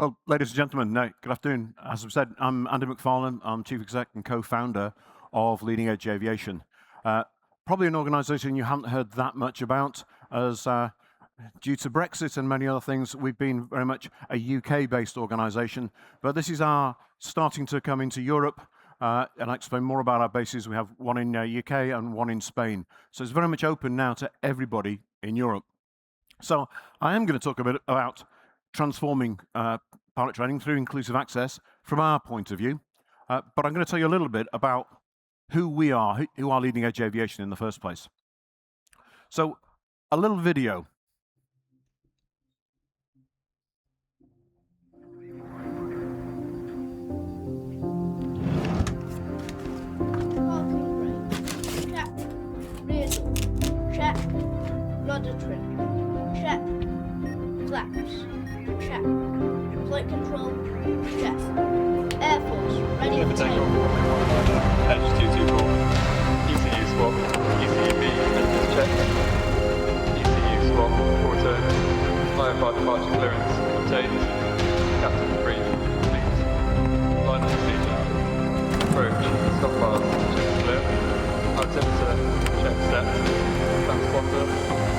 Well, ladies and gentlemen, good afternoon. As I've said, I'm Andy McFarlane. I'm Chief Exec and co-founder of Leading Edge Aviation. Probably an organization you haven't heard that much about, as due to Brexit and many other things, we've been very much a UK-based organization, but this is our starting to come into Europe, and I'll explain more about our bases. We have one in UK and one in Spain. So it's very much open now to everybody in Europe. So I am going to talk a bit about transforming pilot training through inclusive access from our point of view, but I'm going to tell you a little bit about who we are, who are Leading Edge Aviation in the first place. So a little video. Check. Rudder trim. Check. Flaps. Check. Flight control. Check. Air Force. Ready for takeoff. Edge 224. ECU swap. ECU B. Engines check. ECU swap. Auto. IFR departure clearance obtained. Captain brief complete. Line of procedure. Approach. Stop bars. Check clear. Altimeter. Check set. Transponder.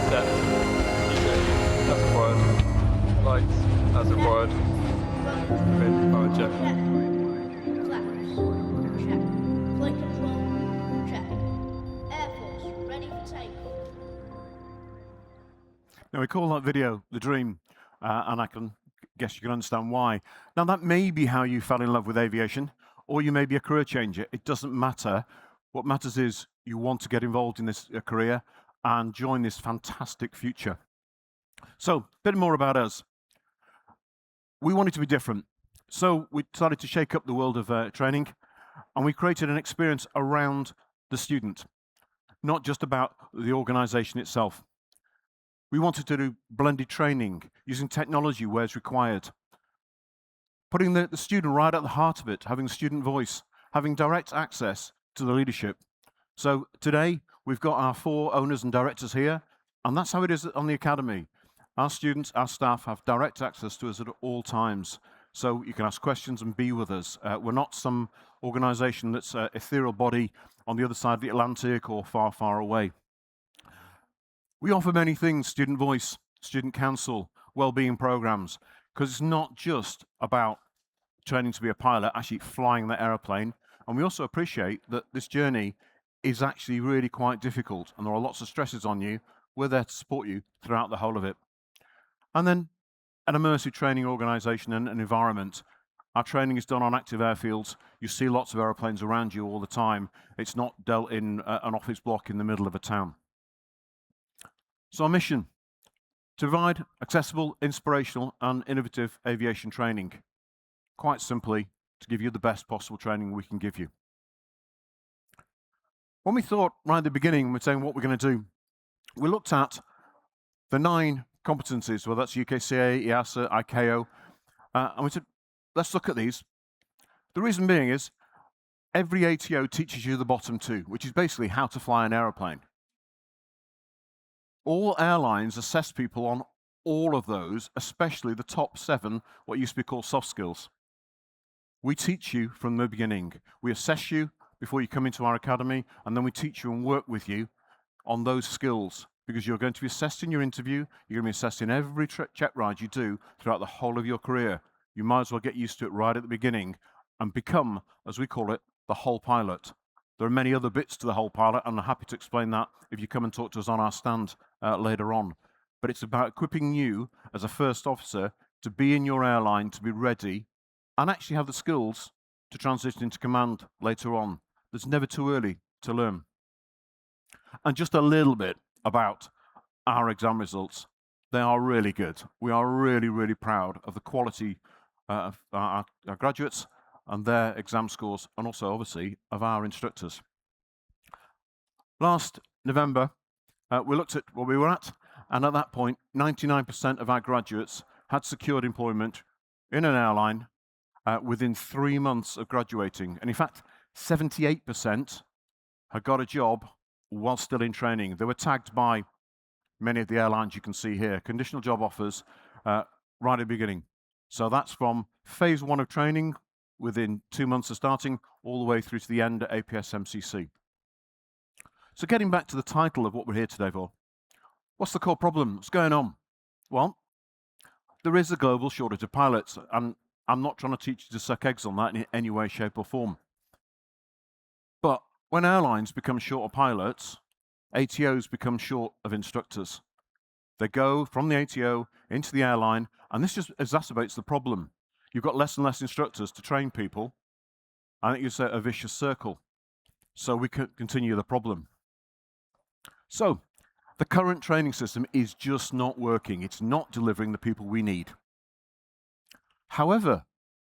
Set. DJ. As required. Lights. As required. Ready power check. Check. Flaps. Check. Flight control. Check. Air Force. Ready for takeoff. Now we call that video The Dream, and I can guess you can understand why. Now that may be how you fell in love with aviation, or you may be a career changer. It doesn't matter. What matters is you want to get involved in this career and join this fantastic future. So, a bit more about us. We wanted to be different. So we started to shake up the world of training, and we created an experience around the student, not just about the organization itself. We wanted to do blended training, using technology where it's required, putting the student right at the heart of it, having student voice, having direct access to the leadership. So today, we've got our 4 owners and directors here, and that's how it is on the academy. Our students, our staff have direct access to us at all times. So you can ask questions and be with us. We're not some organization that's an ethereal body on the other side of the Atlantic or far, far away. We offer many things: student voice, student council, well-being programs, because it's not just about training to be a pilot, actually flying the airplane. And we also appreciate that this journey is actually really quite difficult, and there are lots of stresses on you. We're there to support you throughout the whole of it. And then an immersive training organization and an environment. Our training is done on active airfields. You see lots of airplanes around you all the time. It's not dealt in an office block in the middle of a town. So our mission: to provide accessible, inspirational, and innovative aviation training. Quite simply, to give you the best possible training we can give you. When we thought right at the beginning, we're saying what we're going to do, we looked at the 9 competencies, whether that's UKCA, EASA, ICAO, and we said, let's look at these. The reason being is every ATO teaches you the bottom 2, which is basically how to fly an aeroplane. All airlines assess people on all of those, especially the top 7, what used to be called soft skills. We teach you from the beginning. We assess you before you come into our academy, and then we teach you and work with you on those skills, because you're going to be assessed in your interview, you're going to be assessed in every check ride you do throughout the whole of your career. You might as well get used to it right at the beginning and become, as we call it, the whole pilot. There are many other bits to the whole pilot, and I'm happy to explain that if you come and talk to us on our stand later on. But it's about equipping you as a first officer to be in your airline, to be ready, and actually have the skills to transition into command later on. It's never too early to learn. And just a little bit about our exam results. They are really good. We are really, really proud of the quality of our graduates and their exam scores, and also obviously of our instructors. Last November, we looked at where we were at, and at that point, 99% of our graduates had secured employment in an airline within 3 months of graduating. And in fact, 78% had got a job while still in training. They were tagged by many of the airlines you can see here, conditional job offers right at the beginning. So that's from phase 1 of training within 2 months of starting all the way through to the end at APS MCC. So getting back to the title of what we're here today for, what's the core problem? What's going on? Well, there is a global shortage of pilots, and I'm not trying to teach you to suck eggs on that in any way, shape, or form. But when airlines become short of pilots, ATOs become short of instructors. They go from the ATO into the airline, and this just exacerbates the problem. You've got less and less instructors to train people. I think it's a vicious circle. So we can continue the problem. So the current training system is just not working. It's not delivering the people we need. However,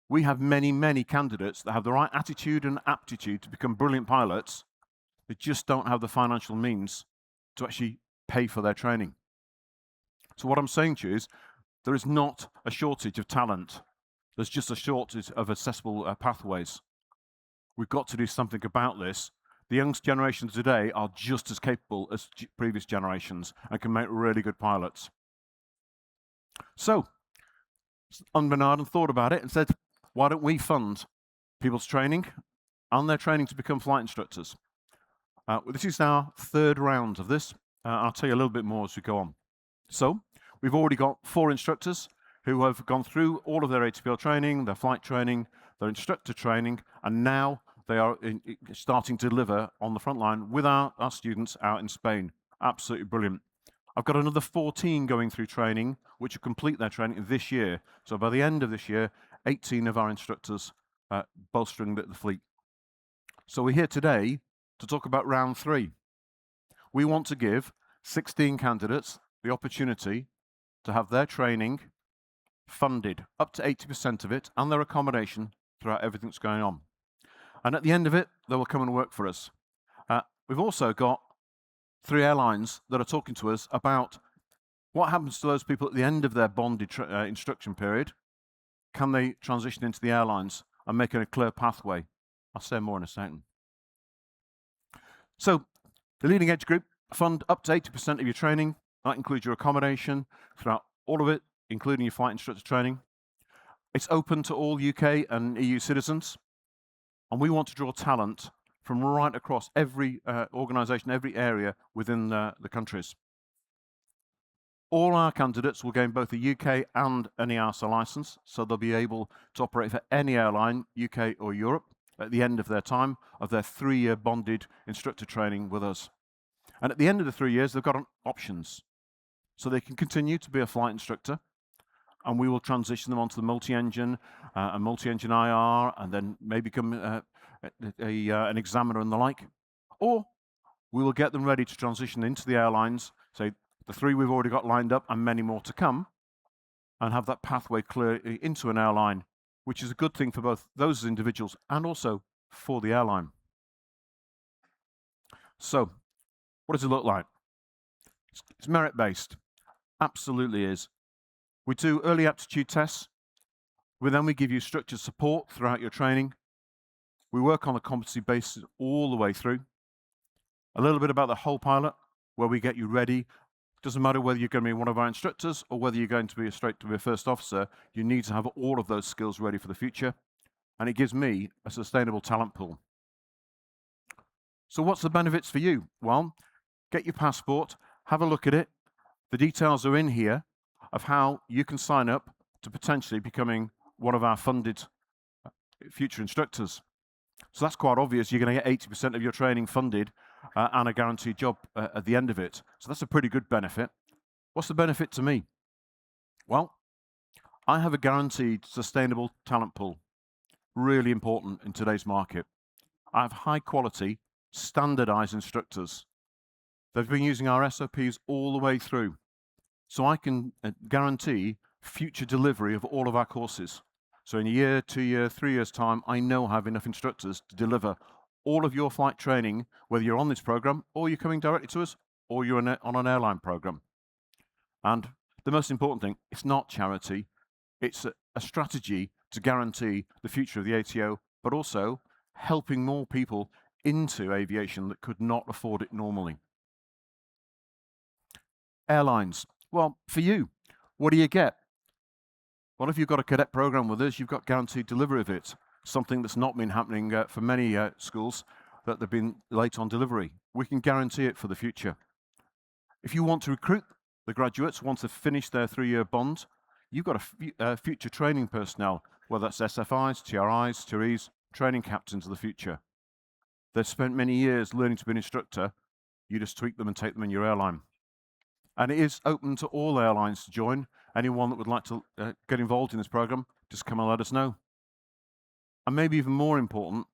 we have many, many candidates that have the right attitude and aptitude to become brilliant pilots. They just don't have the financial means to actually pay for their training. So what I'm saying to you is there is not a shortage of talent. There's just a shortage of accessible pathways. We've got to do something about this. The youngest generations today are just as capable as previous generations and can make really good pilots. So, Bernard thought about it and said, why don't we fund people's training and their training to become flight instructors? This is our third round of this. I'll tell you a little bit more as we go on. So, we've already got 4 instructors who have gone through all of their ATPL training, their flight training, their instructor training, and now they are starting to deliver on the front line with our students out in Spain. Absolutely brilliant. I've got another 14 going through training, which will complete their training this year. So by the end of this year, 18 of our instructors bolstering the fleet. So we're here today to talk about round 3. We want to give 16 candidates the opportunity to have their training funded, up to 80% of it, and their accommodation throughout everything that's going on. And at the end of it, they will come and work for us. We've also got 3 airlines that are talking to us about what happens to those people at the end of their bonded instruction period. Can they transition into the airlines and make it a clear pathway? I'll say more in a second. So the leading edge group fund up to 80% of your training. That includes your accommodation throughout all of it, including your flight instructor training. It's open to all UK and EU citizens. And we want to draw talent from right across every organisation, every area within the countries. All our candidates will gain both a UK and an EASA licence, so they'll be able to operate for any airline, UK or Europe, at the end of their time of their 3-year bonded instructor training with us. And at the end of the 3 years, they've got options. So they can continue to be a flight instructor, and we will transition them onto the multi-engine and multi-engine IR, and then maybe become an examiner and the like. Or we will get them ready to transition into the airlines, say the 3 we've already got lined up and many more to come, and have that pathway clear into an airline, which is a good thing for both those individuals and also for the airline. So, what does it look like? It's merit-based. Absolutely is. We do early aptitude tests. Then we give you structured support throughout your training. We work on a competency basis all the way through. A little bit about the whole pilot, where we get you ready. Doesn't matter whether you're going to be one of our instructors or whether you're going to be straight to be a first officer, you need to have all of those skills ready for the future. And it gives me a sustainable talent pool. So what's the benefits for you? Well, get your passport, have a look at it. The details are in here of how you can sign up to potentially becoming one of our funded future instructors. So that's quite obvious. You're going to get 80% of your training funded and a guaranteed job at the end of it. So that's a pretty good benefit. What's the benefit to me? Well, I have a guaranteed sustainable talent pool. Really important in today's market. I have high quality, standardized instructors. They've been using our SOPs all the way through. So I can guarantee future delivery of all of our courses. So in a year, 2 years, 3 years' time, I know I have enough instructors to deliver all of your flight training, whether you're on this program or you're coming directly to us or you're on an airline program. And the most important thing, it's not charity. It's a strategy to guarantee the future of the ATO, but also helping more people into aviation that could not afford it normally. Airlines. Well, for you, what do you get? Well, if you've got a cadet program with us, you've got guaranteed delivery of it. Something that's not been happening for many schools, that they've been late on delivery. We can guarantee it for the future. If you want to recruit the graduates once they've finished their 3-year bond, you've got a future training personnel, whether that's SFIs, TRIs, TREs, training captains of the future. They've spent many years learning to be an instructor. You just tweak them and take them in your airline. And it is open to all airlines to join. Anyone that would like to get involved in this program, just come and let us know. And maybe even more important,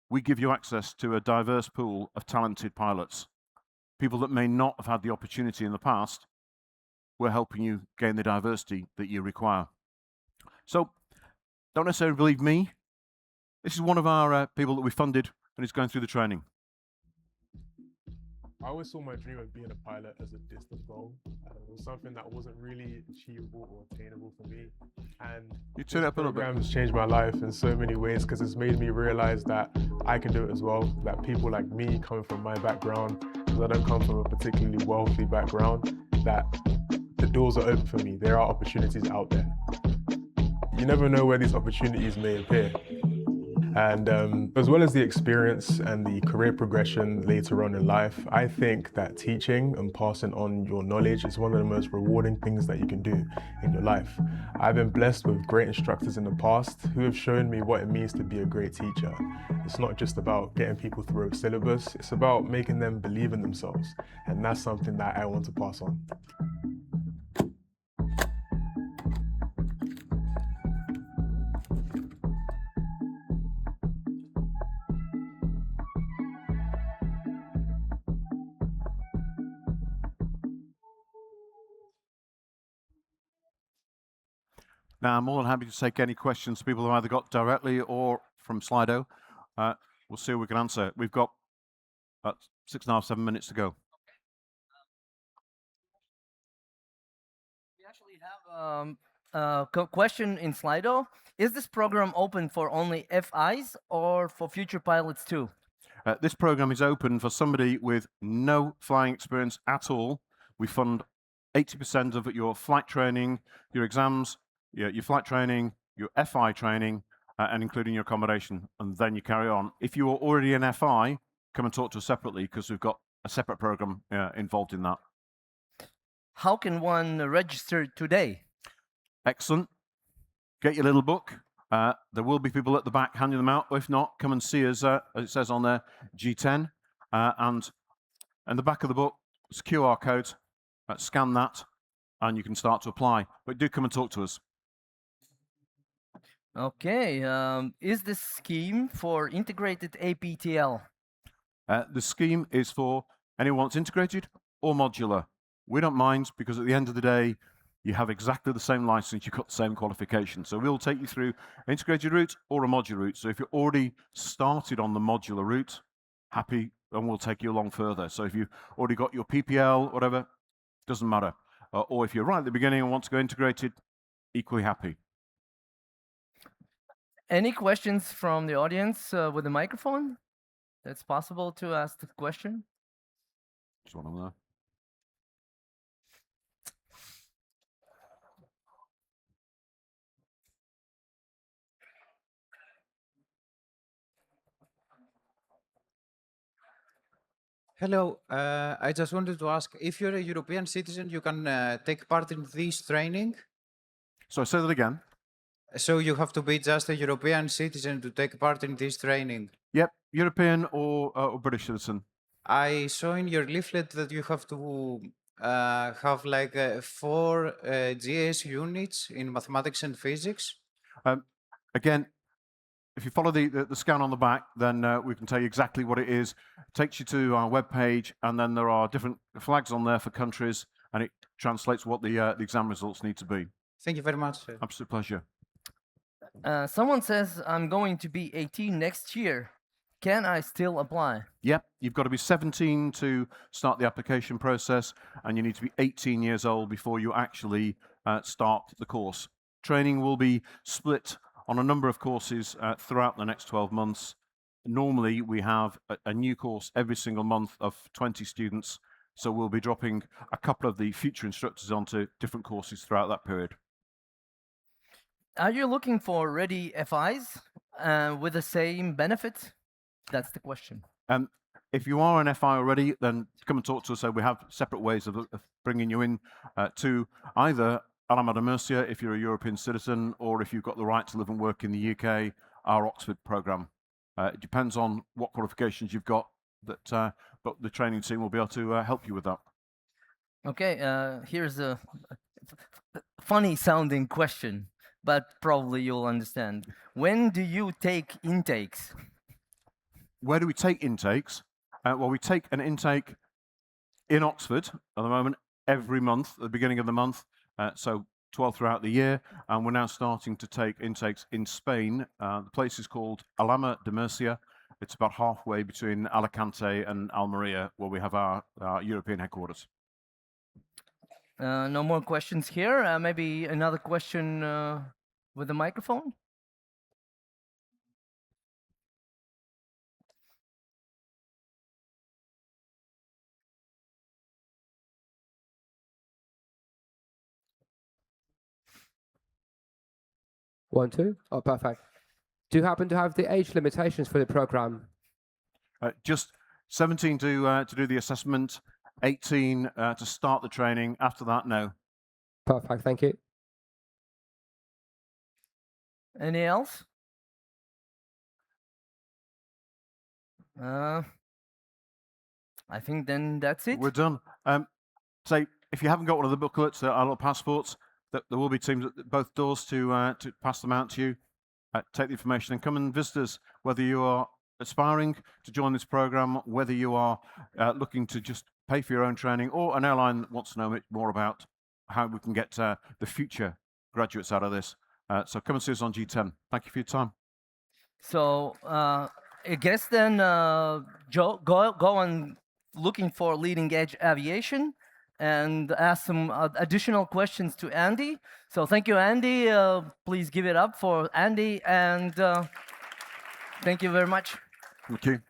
we give you access to a diverse pool of talented pilots. People that may not have had the opportunity in the past, we're helping you gain the diversity that you require. So don't necessarily believe me. This is one of our people that we funded and is going through the training. I always saw my dream of being a pilot as a distant goal. It was something that wasn't really achievable or attainable for me. And You turn it up a little bit. this program has changed my life in so many ways because it's made me realize that I can do it as well. That people like me, coming from my background, because I don't come from a particularly wealthy background, that the doors are open for me. There are opportunities out there. You never know where these opportunities may appear. And as well as the experience and the career progression later on in life, I think that teaching and passing on your knowledge is one of the most rewarding things that you can do in your life. I've been blessed with great instructors in the past who have shown me what it means to be a great teacher. It's not just about getting people through a syllabus, it's about making them believe in themselves. And that's something that I want to pass on. Now, I'm more than happy to take any questions people have either got directly or from Slido. We'll see what we can answer. We've got 6.5, 7 minutes to go. We actually have a question in Slido. Is this program open for only FIs or for future pilots too? This program is open for somebody with no flying experience at all. We fund 80% of your flight training, your exams, your flight training, your FI training, and including your accommodation, and then you carry on. If you are already an FI, come and talk to us separately because we've got a separate program involved in that. How can one register today? Excellent. Get your little book. There will be people at the back handing them out. If not, come and see us, as it says on there, G10. And in the back of the book, it's a QR code. Scan that, and you can start to apply. But do come and talk to us. Okay. Is this scheme for integrated APTL? The scheme is for anyone that's integrated or modular. We don't mind because at the end of the day, you have exactly the same license, you've got the same qualification. So we'll take you through an integrated route or a modular route. So if you're already started on the modular route, happy, and we'll take you along further. So if you've already got your PPL, whatever, doesn't matter. Or if you're right at the beginning and want to go integrated, equally happy. Any questions from the audience with a microphone? It's possible to ask the question. Just one over there. Hello, I just wanted to ask, if you're a European citizen, you can take part in this training? So say that again. So you have to be just a European citizen to take part in this training? Yep, European or British citizen. I saw in your leaflet that you have to have like 4 GS units in mathematics and physics. Again, if you follow the scan on the back, then we can tell you exactly what it is. It takes you to our webpage, and then there are different flags on there for countries, and it translates what the exam results need to be. Thank you very much, sir. Absolute pleasure. Someone says I'm going to be 18 next year. Can I still apply? Yep, you've got to be 17 to start the application process, and you need to be 18 years old before you actually start the course. Training will be split on a number of courses throughout the next 12 months. Normally, we have a new course every single month of 20 students, so we'll be dropping a couple of the future instructors onto different courses throughout that period. Are you looking for ready FIs with the same benefits? That's the question. If you are an FI already, then come and talk to us. So we have separate ways of bringing you in to either Alama de Murcia if you're a European citizen, or if you've got the right to live and work in the UK, our Oxford programme. It depends on what qualifications you've got, but the training team will be able to help you with that. Okay, here's a funny sounding question, but probably you'll understand. When do you take intakes? Where do we take intakes? Well, we take an intake in Oxford at the moment every month, at the beginning of the month, so 12 throughout the year, and we're now starting to take intakes in Spain. The place is called Alama de Murcia. It's about halfway between Alicante and Almeria, where we have our European headquarters. No more questions here. Maybe another question with the microphone? One, two. Oh, perfect. Do you happen to have the age limitations for the program? Just 17 to do the assessment, 18 to start the training. After that, no. Perfect, thank you. Any else? I think then that's it. We're done. Say, if you haven't got one of the booklets, our little passports, there will be teams at both doors to pass them out to you. Take the information and come and visit us, whether you are aspiring to join this program, whether you are looking to just pay for your own training, or an airline that wants to know more about how we can get the future graduates out of this. So come and see us on G10. Thank you for your time. So I guess then go on looking for leading edge aviation and ask some additional questions to Andy. So thank you, Andy. Please give it up for Andy, and thank you very much. Thank you.